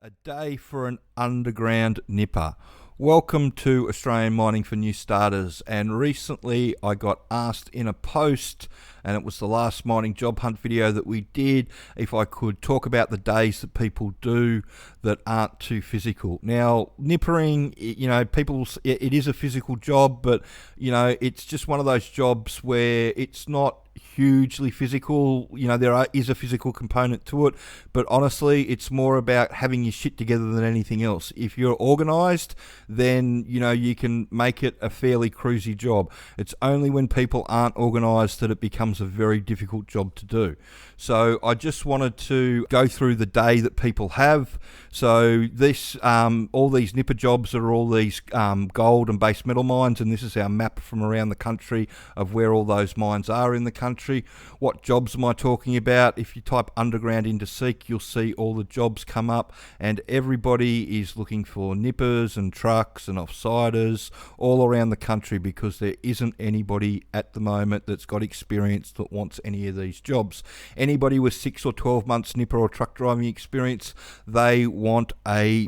A day for an underground nipper. Welcome to Australian Mining for New Starters. And recently I got asked in a post, and it was the last mining job hunt video that we did, if I could talk about the days that people do that aren't too physical. Now, nippering, it is a physical job, but it's just one of those jobs where it's not hugely physical. There is a physical component to it, but honestly it's more about having your shit together than anything else. If you're organized, then you can make it a fairly cruisy job. It's only when people aren't organized that it becomes a very difficult job to do. So I just wanted to go through the day that people have. So this all these nipper jobs are all these gold and base metal mines, and this is our map from around the country of where all those mines are in the country. What jobs am I talking about? If you type underground into Seek, you'll see all the jobs come up, and everybody is looking for nippers and trucks and offsiders all around the country, because there isn't anybody at the moment that's got experience that wants any of these jobs. Anybody with 6 or 12 months nipper or truck driving experience, they want a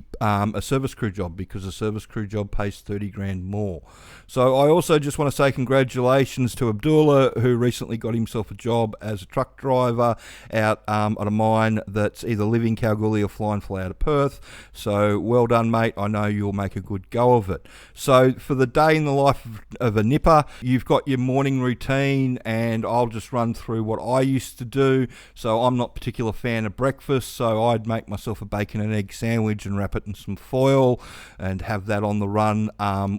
service crew job, because a service crew job pays 30 grand more. So I also just want to say congratulations to Abdullah, who recently got himself a job as a truck driver out at a mine that's either living Kalgoorlie or flying fly out of Perth. So well done, mate. I know you'll make a good go of it. So for the day in the life of a nipper, you've got your morning routine, and I'll just run through what I used to do. So I'm not a particular fan of breakfast, so I'd make myself a bacon and egg sandwich and wrap it in some foil and have that on the run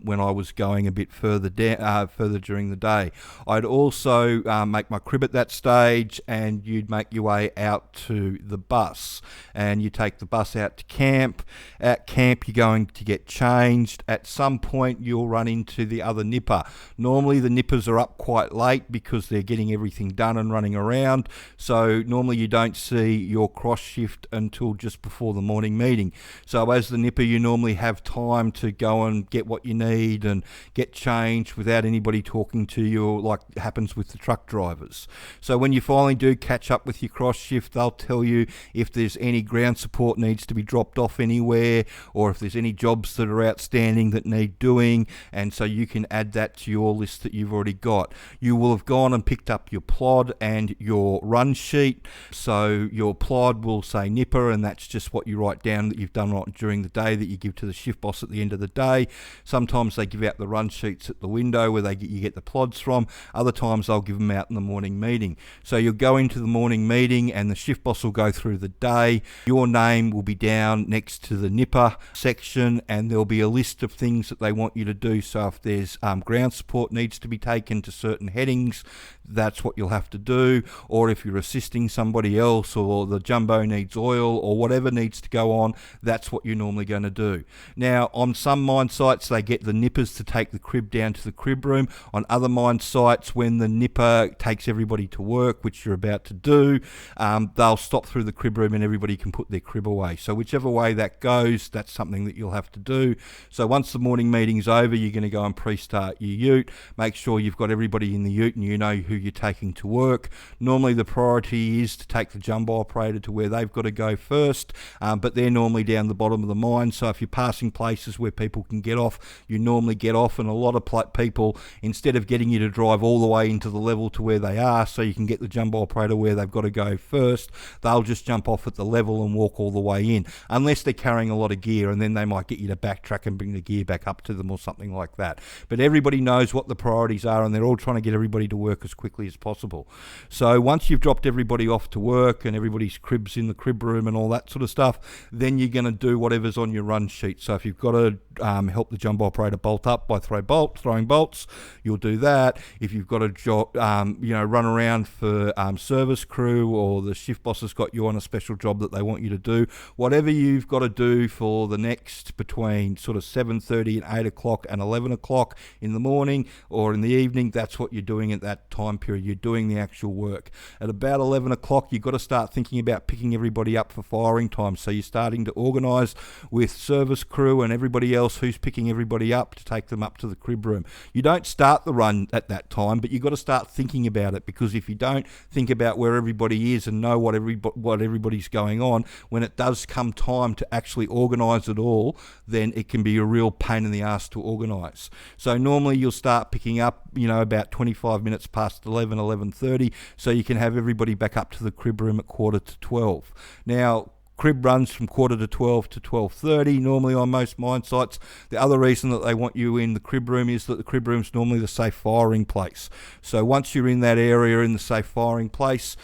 when I was going a bit further during the day. I'd also make my crib at that stage, and you'd make your way out to the bus, and you take the bus out to camp. At camp, you're going to get changed. At some point, you'll run into the other nipper. Normally the nippers are up quite late because they're getting everything done and running around, so normally you don't see your cross shift until just before the morning meeting. So as the nipper, you normally have time to go and get what you need and get changed without anybody talking to you, like happens with the truck drivers. So when you finally do catch up with your cross shift, they'll tell you if there's any ground support needs to be dropped off anywhere, or if there's any jobs that are outstanding that need doing, and so you can add that to your list that you've already got. You will have gone and picked up your plod and your run sheet. So your plod will say nipper, and that's just what you write down that you've done during the day that you give to the shift boss at the end of the day. Sometimes they give out the run sheets at the window where you get the plods from. Other times they'll give them out in the morning meeting. So you'll go into the morning meeting, and the shift boss will go through the day. Your name will be down next to the nipper section, and there'll be a list of things that they want you to do. So if there's ground support needs to be taken to certain headings, that's what you'll have to do. Or if you're assisting somebody else, or the jumbo needs oil, or whatever needs to go on, that's what you're normally going to do. Now, on some mine sites, they get the nippers to take the crib down to the crib room. On other mine sites, when the nipper takes everybody to work, which you're about to do, they'll stop through the crib room and everybody can put their crib away. So whichever way that goes, that's something that you'll have to do. So once the morning meeting's over, you're going to go and pre-start your ute. Make sure you've got everybody in the ute and you know who you're taking to work. Normally the priority is to take the jumbo operator to where they've got to go first, but they're normally down the bottom of the mine. So if you're passing places where people can get off, you normally get off, and a lot of people, instead of getting you to drive all the way into the level to where they are so you can get the jumbo operator where they've got to go first, they'll just jump off at the level and walk all the way in, unless they're carrying a lot of gear, and then they might get you to backtrack and bring the gear back up to them or something like that. But everybody knows what the priorities are, and they're all trying to get everybody to work as quickly as possible. So once you've dropped everybody off to work and everybody's cribs in the crib room and all that sort of stuff, then you're going to do whatever's on your run sheet. So if you've got to help the jumbo operator bolt up by throwing bolts, you'll do that. If you've got to run around for service crew, or the shift boss has got you on a special job that they want you to do, whatever you've got to do for the next between sort of 7:30 and 8 o'clock and 11 o'clock in the morning or in the evening, that's what you're doing at that time time period. You're doing the actual work. At about 11 o'clock, you've got to start thinking about picking everybody up for firing time. So you're starting to organise with service crew and everybody else who's picking everybody up to take them up to the crib room. You don't start the run at that time, but you've got to start thinking about it, because if you don't think about where everybody is and know what everybody's going on, when it does come time to actually organise it all, then it can be a real pain in the ass to organise. So normally you'll start picking up, about 25 minutes past 11, 11:30, so you can have everybody back up to the crib room at 11:45. Now, crib runs from 11:45 to 12:30 normally on most mine sites. The other reason that they want you in the crib room is that the crib room is normally the safe firing place. So once you're in that area in the safe firing place,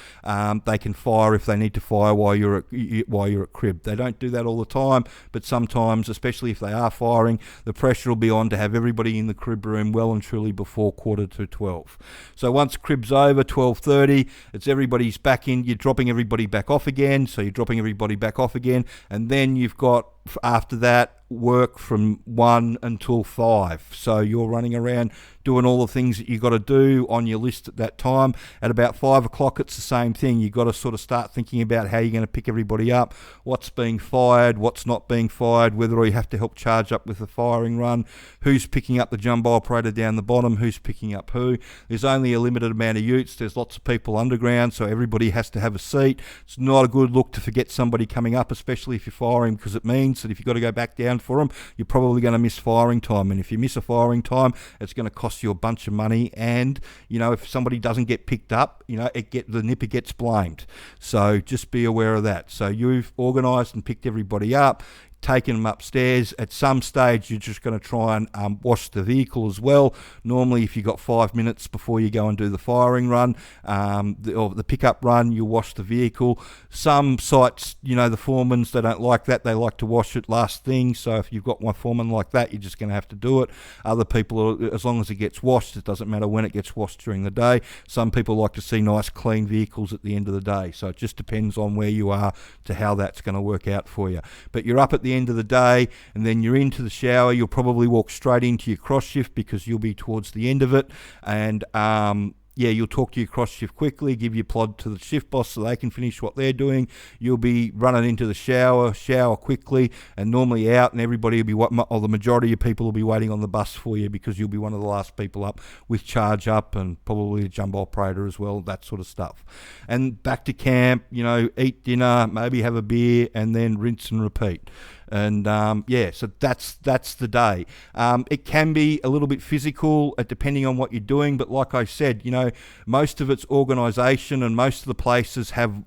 they can fire if they need to fire while you're at crib. They don't do that all the time, but sometimes, especially if they are firing, the pressure will be on to have everybody in the crib room well and truly before 11:45. So once crib's over, 12:30, it's everybody's back in. You're dropping everybody back off again. So you're dropping everybody back off again, and then you've got, after that, work from 1 until 5. So you're running around doing all the things that you've got to do on your list at that time. At about 5 o'clock, it's the same thing. You've got to sort of start thinking about how you're going to pick everybody up, what's being fired, what's not being fired, whether you have to help charge up with the firing run, who's picking up the jumbo operator down the bottom, who's picking up who. There's only a limited amount of utes. There's lots of people underground, so everybody has to have a seat. It's not a good look to forget somebody coming up, especially if you're firing, because it means that if you've got to go back down for them, you're probably going to miss firing time. And if you miss a firing time, it's going to cost you a bunch of money. And, if somebody doesn't get picked up, the nipper gets blamed. So just be aware of that. So you've organised and picked everybody up, taking them upstairs. At some stage, you're just going to try and wash the vehicle as well. Normally, if you've got 5 minutes before you go and do the firing run, or the pickup run, you wash the vehicle. Some sites, the foremans, they don't like that. They like to wash it last thing. So if you've got one foreman like that, you're just going to have to do it. Other people, as long as it gets washed, it doesn't matter when it gets washed during the day. Some people like to see nice, clean vehicles at the end of the day. So it just depends on where you are to how that's going to work out for you. But you're up at the end of the day, and then you're into the shower. You'll probably walk straight into your cross shift, because you'll be towards the end of it, and you'll talk to your cross shift quickly, give your plod to the shift boss so they can finish what they're doing. You'll be running into the shower quickly, and normally out, and everybody will be, or the majority of people will be waiting on the bus for you, because you'll be one of the last people up with charge up, and probably a jumbo operator as well, that sort of stuff. And back to camp, eat dinner, maybe have a beer, and then rinse and repeat. And so that's the day. It can be a little bit physical depending on what you're doing, but like I said, most of it's organisation, and most of the places have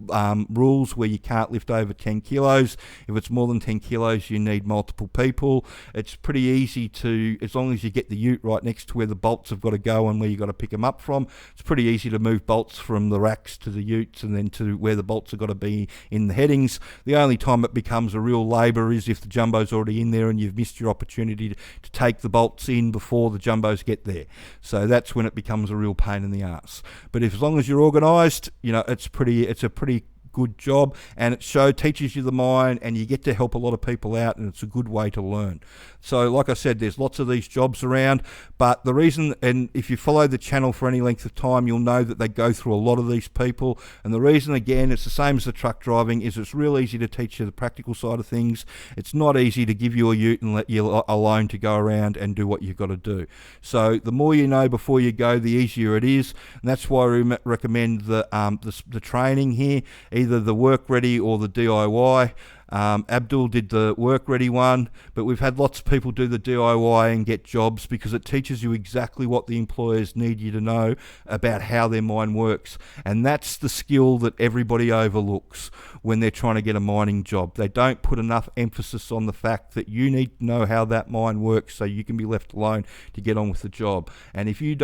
rules where you can't lift over 10 kilos. If it's more than 10 kilos, you need multiple people. It's pretty easy to, as long as you get the ute right next to where the bolts have got to go and where you've got to pick them up from, it's pretty easy to move bolts from the racks to the utes and then to where the bolts have got to be in the headings. The only time it becomes a real labour is if the jumbo's already in there and you've missed your opportunity to take the bolts in before the jumbos get there. So that's when it becomes a real pain in the arse. But as long as you're organised, it's a pretty good job, and it teaches you the mine, and you get to help a lot of people out, and it's a good way to learn. So like I said, there's lots of these jobs around, but the reason, and if you follow the channel for any length of time, you'll know that they go through a lot of these people. And the reason, again, it's the same as the truck driving, is it's real easy to teach you the practical side of things. It's not easy to give you a ute and let you alone to go around and do what you've got to do. So the more you know before you go, the easier it is, and that's why we recommend the training here, either the work ready or the DIY. Abdul did the work ready one, but we've had lots of people do the DIY and get jobs, because it teaches you exactly what the employers need you to know about how their mine works. And that's the skill that everybody overlooks when they're trying to get a mining job. They don't put enough emphasis on the fact that you need to know how that mine works so you can be left alone to get on with the job. And if you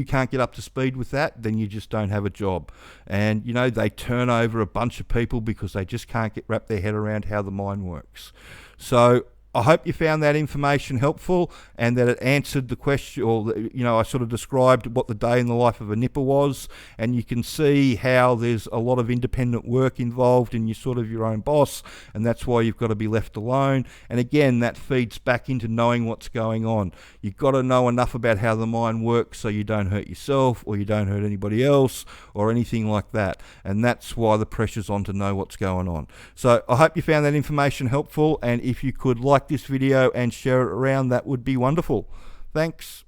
can't get up to speed with that, then you just don't have a job. And they turn over a bunch of people because they just can't wrap their head around how the mine works. So I hope you found that information helpful and that it answered the question, or I sort of described what the day in the life of a nipper was, and you can see how there's a lot of independent work involved and you're sort of your own boss, and that's why you've got to be left alone. And again, that feeds back into knowing what's going on. You've got to know enough about how the mine works so you don't hurt yourself or you don't hurt anybody else or anything like that, and that's why the pressure's on to know what's going on. So I hope you found that information helpful, and if you could like this video and share it around, that would be wonderful. Thanks.